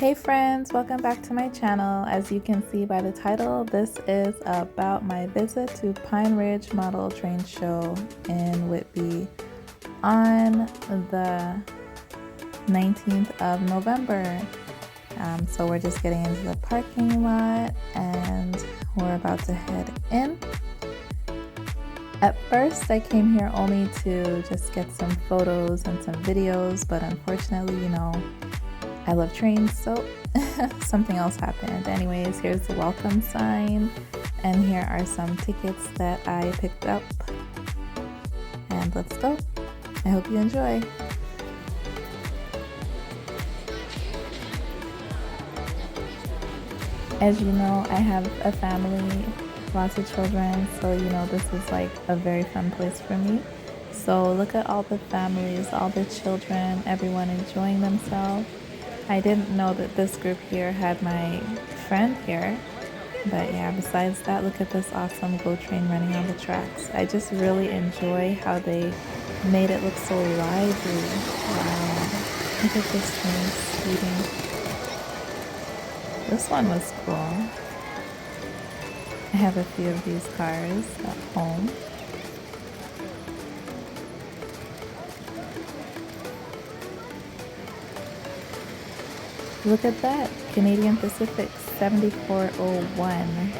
Hey friends, welcome back to my channel. As you can see by the title, this is about my visit to Pine Ridge Model Train Show in Whitby on the 19th of November. So we're just getting into the parking lot and we're about to head in. At first, I came here only to just get some photos and some videos, but unfortunately, I love trains, so something else happened. Anyways, here's the welcome sign, and here are some tickets that I picked up. And let's go. I hope you enjoy. As you know, I have a family, lots of children, so this is like a very fun place for me. So look at all the families, all the children, everyone enjoying themselves. I didn't know that this group here had my friend here, but yeah, besides that, look at this awesome GO train running on the tracks. I just really enjoy how they made it look so lively. Wow, look at this train speeding. This one was cool. I have a few of these cars at home. Look at that, Canadian Pacific 7401.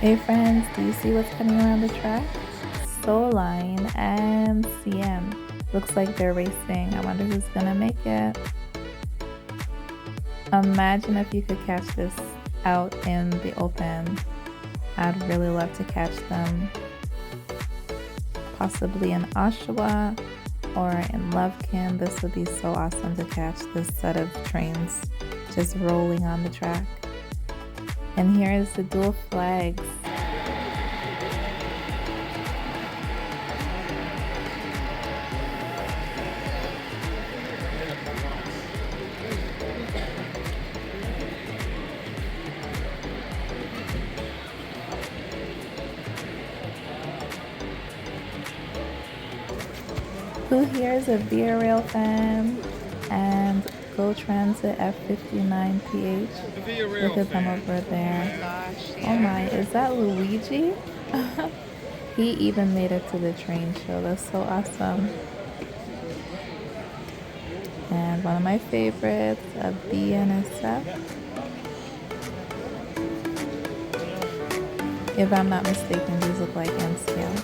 Hey friends, do you see what's coming around the track? Soul Line and CM. Looks like they're racing. I wonder who's gonna make it. Imagine if you could catch this out in the open. I'd really love to catch them. Possibly in Oshawa or in Lovekin. This would be so awesome to catch this set of trains just rolling on the track. And here is the dual flags. Who here is a VRail fan and GO Transit F59PH? Look at them over there. Oh my, is that Luigi? He even made it to the train show. That's so awesome. And one of my favorites, a BNSF. If I'm not mistaken, these look like N scale.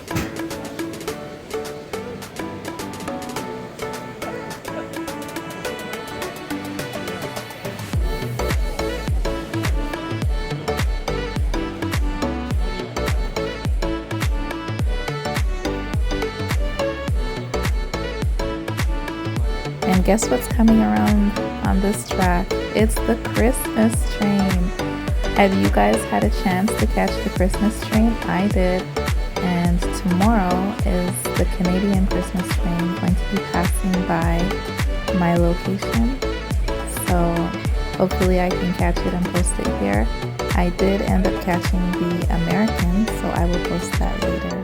And guess what's coming around on this track? It's the Christmas train. Have you guys had a chance to catch the Christmas train? I did. And tomorrow is the Canadian Christmas train going to be passing by my location. So hopefully I can catch it and post it here. I did end up catching the American, so I will post that later.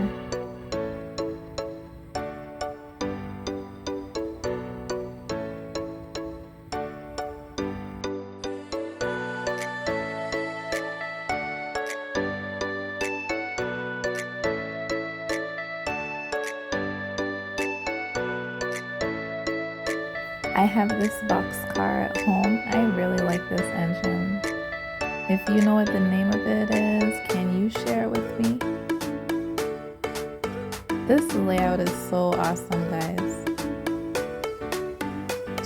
I have this box car at home. I really like this engine. If you know what the name of it is, can you share it with me? This layout is so awesome, guys.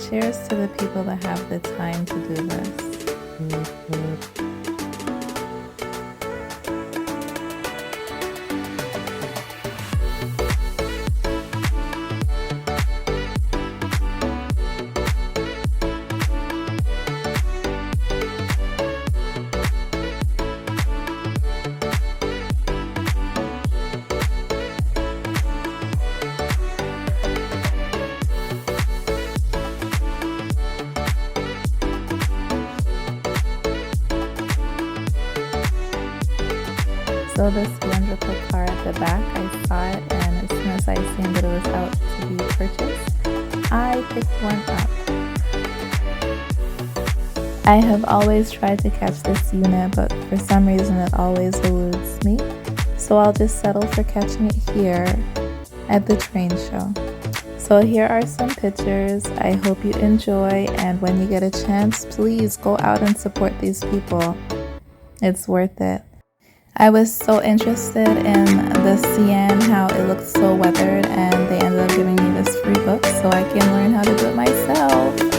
Cheers to the people that have the time to do this. So this wonderful car at the back, I saw it, and as soon as I seen that it was out to be purchased, I picked one up. I have always tried to catch this unit, but for some reason it always eludes me. So I'll just settle for catching it here at the train show. So here are some pictures. I hope you enjoy, and when you get a chance, please go out and support these people. It's worth it. I was so interested in the CN, how it looked so weathered, and they ended up giving me this free book so I can learn how to do it myself.